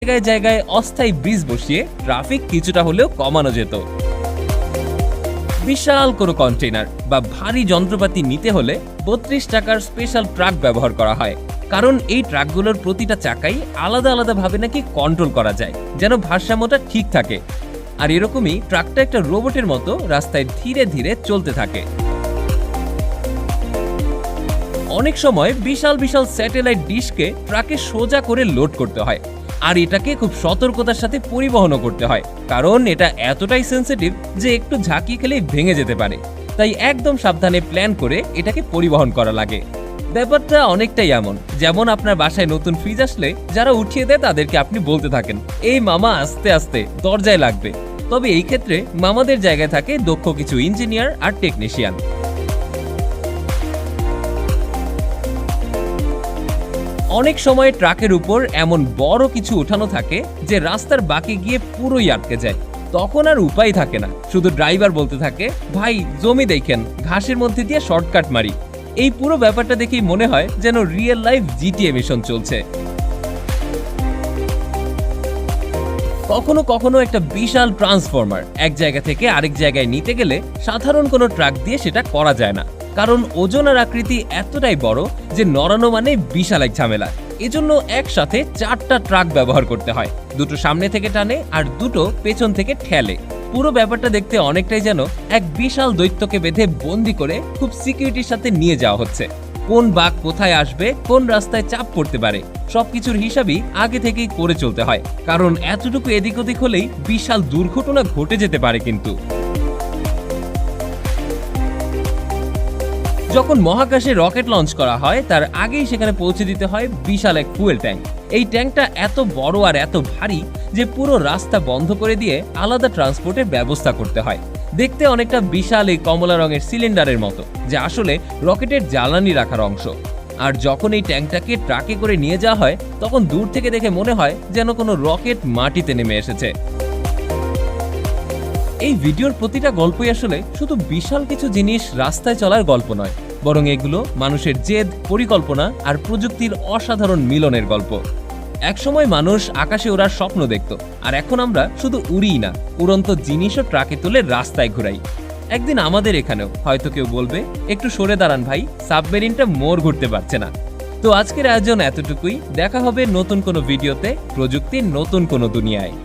জায়গায় জায়গায় অস্থায়ী ব্রিজ বসিয়ে ট্রাফিক কিছুটা হলেও কমানো যেত। বিশাল কোনো কন্টেইনার বা ভারী যন্ত্রপাতি নিতে হলে ৩২ টাকার স্পেশাল ট্রাক ব্যবহার করা হয়, কারণ এই ট্রাকগুলোর প্রতিটা চাকাই আলাদা আলাদা ভাবে নাকি কন্ট্রোল করা যায় যেন ভারসাম্যটা ঠিক থাকে। আর এরকমই ট্রাকটা একটা রোবটের মতো রাস্তায় ধীরে ধীরে চলতে থাকে। অনেক সময় বিশাল বিশাল স্যাটেলাইট ডিশকে ট্রাকে সোজা করে লোড করতে হয়, আর এটাকে খুব সতর্কতার সাথে পরিবহনও করতে হয়, কারণ এটা এতটাই সেন্সিটিভ যে একটু ঝাঁকিয়ে খেলেই ভেঙে যেতে পারে। তাই একদম সাবধানে প্ল্যান করে এটাকে পরিবহন করা লাগে। ব্যাপারটা অনেকটাই এমন যেমন আপনার বাসায় নতুন ফ্রিজ আসলে যারা উঠিয়ে দেয় তাদেরকে আপনি বলতে থাকেন, এই মামা আস্তে আস্তে দরজায় লাগবে। তবে এই ক্ষেত্রে মামাদের জায়গায় থাকে দক্ষ কিছু ইঞ্জিনিয়ার আর টেকনিশিয়ান। অনেক সময় ট্রাকের উপর এমন বড় কিছু ওঠানো থাকে যে রাস্তার বাঁকে গিয়ে পুরোই আটকে যায়। তখন আর উপায় থাকে না, শুধু ড্রাইভার বলতে থাকে, ভাই জমি দেখেন, ঘাসের মধ্যে দিয়ে শর্টকাট মারি। এই পুরো ব্যাপারটা দেখেই মনে হয় যেন রিয়েল লাইফ জিটিএ মিশন চলছে। কখনো কখনো একটা বিশাল ট্রান্সফরমার এক জায়গা থেকে আরেক জায়গায় নিতে গেলে সাধারণ কোনো ট্রাক দিয়ে সেটা করা যায় না, কারণ ওজন আর আকৃতি এতটাই বড় যে নড়ানো মানে বিশাল এক ঝামেলা। এজন্য একসাথে 4টা ট্রাক ব্যবহার করতে হয়, দুটো সামনে থেকে টানে আর দুটো পেছন থেকে ঠেলে। পুরো ব্যাপারটা দেখতে অনেকটাই যেন এক বিশাল দৈত্যকে বেঁধে বন্দি করে খুব সিকিউরিটির সাথে নিয়ে যাওয়া হচ্ছে। কোন বাঘ কোথায় আসবে, কোন রাস্তায় চাপ পড়তে পারে, সবকিছুর হিসাবই আগে থেকেই করে চলতে হয়, কারণ এতটুকু এদিক ওদিক হলেই বিশাল দুর্ঘটনা ঘটে যেতে পারে। কিন্তু যখন মহাকাশে রকেট লঞ্চ করা হয় তার আগেই সেখানে পৌঁছে দিতে হয় বিশাল এক ফুয়েল ট্যাঙ্ক। এই ট্যাঙ্কটা এত বড় আর এত ভারী যে পুরো রাস্তা বন্ধ করে দিয়ে আলাদা ট্রান্সপোর্টের ব্যবস্থা করতে হয়। দেখতে অনেকটা বিশাল এই কমলা রঙের সিলিন্ডারের মতো, যা আসলে রকেটের জ্বালানি রাখার অংশ। আর যখন এই ট্যাঙ্কটাকে ট্রাকে করে নিয়ে যাওয়া হয় তখন দূর থেকে দেখে মনে হয় যেন কোনো রকেট মাটিতে নেমে এসেছে। এই ভিডিওর প্রতিটা গল্পই আসলে শুধু বিশাল কিছু জিনিস রাস্তায় চলার গল্প নয়, বরং এগুলো মানুষের জেদ, পরিকল্পনা আর প্রযুক্তির অসাধারণ মিলনের গল্প। একসময় মানুষ আকাশে ওড়ার স্বপ্ন দেখত, আর এখন আমরা শুধু উড়িই না, উড়ন্ত জিনিসও ট্রাকে তুলে রাস্তায় ঘুরাই। একদিন আমাদের এখানেও হয়তো কেউ বলবে, একটু সরে দাঁড়ান ভাই, সাবমেরিনটা মোড় ঘুরতে পারছে না। তো আজকের আয়োজন এতটুকুই, দেখা হবে নতুন কোনো ভিডিওতে প্রযুক্তির নতুন কোনো দুনিয়ায়।